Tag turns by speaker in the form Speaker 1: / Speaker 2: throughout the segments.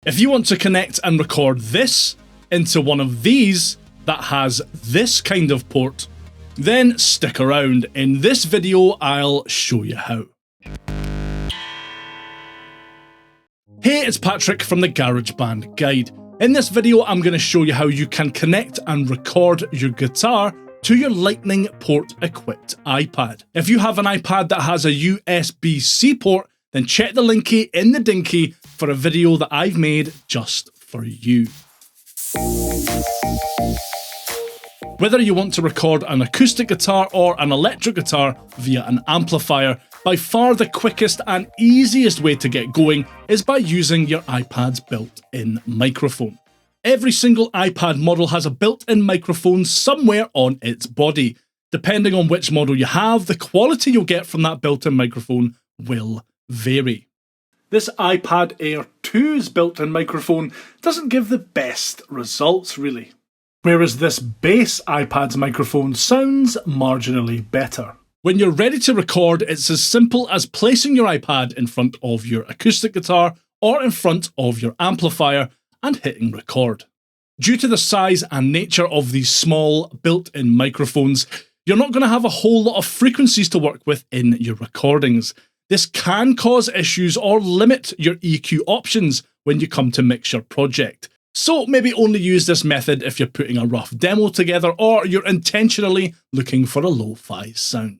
Speaker 1: If you want to connect and record this into one of these that has this kind of port, then stick around. In this video, I'll show you how. Hey, it's Patrick from the GarageBand Guide. In this video, I'm going to show you how you can connect and record your guitar to your Lightning port equipped iPad. If you have an iPad that has a USB-C port, then check the linky in the dinky for a video that I've made just for you. Whether you want to record an acoustic guitar or an electric guitar via an amplifier, by far the quickest and easiest way to get going is by using your iPad's built-in microphone. Every single iPad model has a built-in microphone somewhere on its body. Depending on which model you have, the quality you'll get from that built-in microphone will vary. This iPad Air 2's built-in microphone doesn't give the best results, really. Whereas this base iPad's microphone sounds marginally better. When you're ready to record, it's as simple as placing your iPad in front of your acoustic guitar or in front of your amplifier and hitting record. Due to the size and nature of these small built-in microphones, you're not going to have a whole lot of frequencies to work with in your recordings. This can cause issues or limit your EQ options when you come to mix your project. So maybe only use this method if you're putting a rough demo together or you're intentionally looking for a lo-fi sound.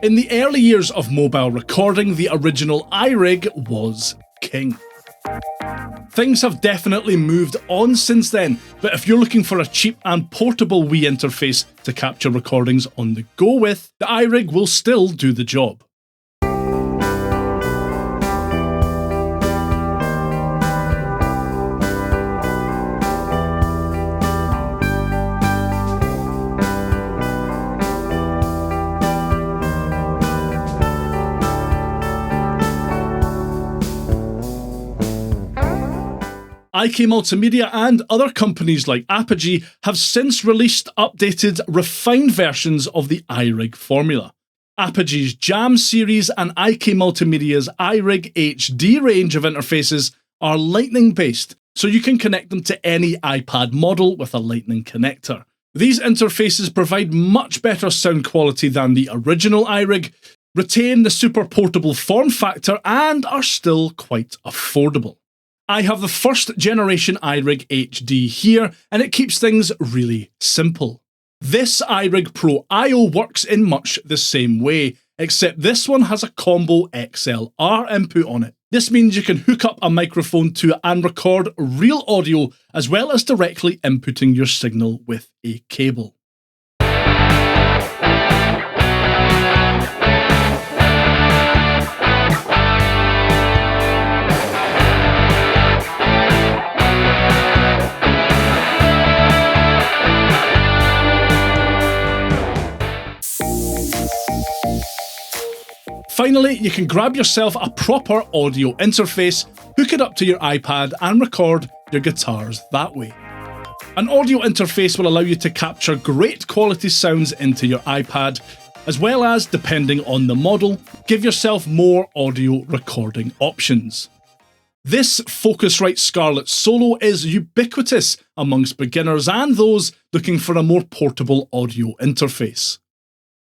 Speaker 1: In the early years of mobile recording, the original iRig was king. Things have definitely moved on since then, but if you're looking for a cheap and portable Wii interface to capture recordings on the go with, the iRig will still do the job. IK Multimedia and other companies like Apogee have since released updated, refined versions of the iRig formula. Apogee's Jam series and IK Multimedia's iRig HD range of interfaces are Lightning based, so you can connect them to any iPad model with a Lightning connector. These interfaces provide much better sound quality than the original iRig, retain the super portable form factor, and are still quite affordable. I have the first generation iRig HD here, and it keeps things really simple. This iRig Pro IO works in much the same way, except this one has a combo XLR input on it. This means you can hook up a microphone to it and record real audio, as well as directly inputting your signal with a cable. Finally, you can grab yourself a proper audio interface, hook it up to your iPad and record your guitars that way. An audio interface will allow you to capture great quality sounds into your iPad, as well as, depending on the model, give yourself more audio recording options. This Focusrite Scarlett Solo is ubiquitous amongst beginners and those looking for a more portable audio interface.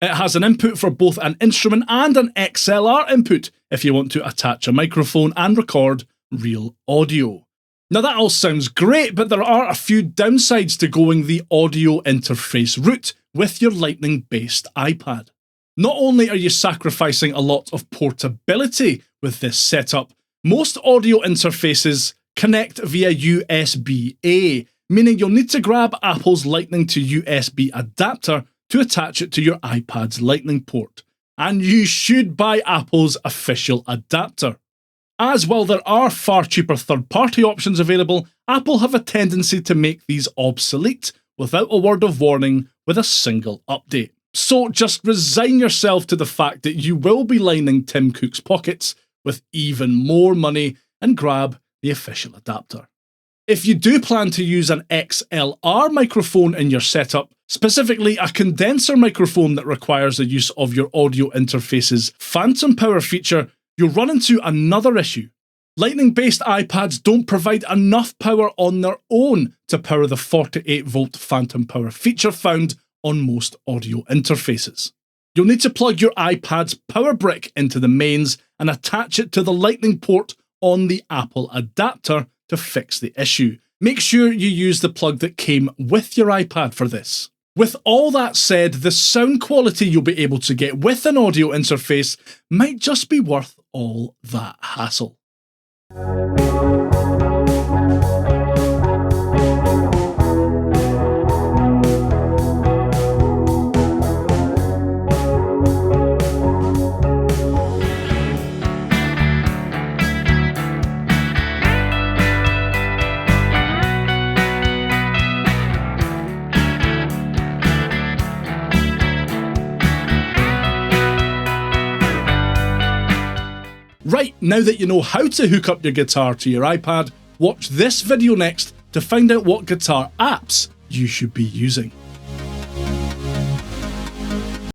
Speaker 1: It has an input for both an instrument and an XLR input if you want to attach a microphone and record real audio. Now that all sounds great, but there are a few downsides to going the audio interface route with your Lightning-based iPad. Not only are you sacrificing a lot of portability with this setup, most audio interfaces connect via USB-A, meaning you'll need to grab Apple's Lightning to USB adapter to attach it to your iPad's Lightning port. And you should buy Apple's official adapter. As while there are far cheaper third-party options available, Apple have a tendency to make these obsolete without a word of warning with a single update. So just resign yourself to the fact that you will be lining Tim Cook's pockets with even more money and grab the official adapter. If you do plan to use an XLR microphone in your setup, specifically a condenser microphone that requires the use of your audio interface's phantom power feature, you'll run into another issue. Lightning-based iPads don't provide enough power on their own to power the 48-volt phantom power feature found on most audio interfaces. You'll need to plug your iPad's power brick into the mains and attach it to the Lightning port on the Apple adapter to fix the issue. Make sure you use the plug that came with your iPad for this. With all that said, the sound quality you'll be able to get with an audio interface might just be worth all that hassle. Right, now that you know how to hook up your guitar to your iPad, watch this video next to find out what guitar apps you should be using.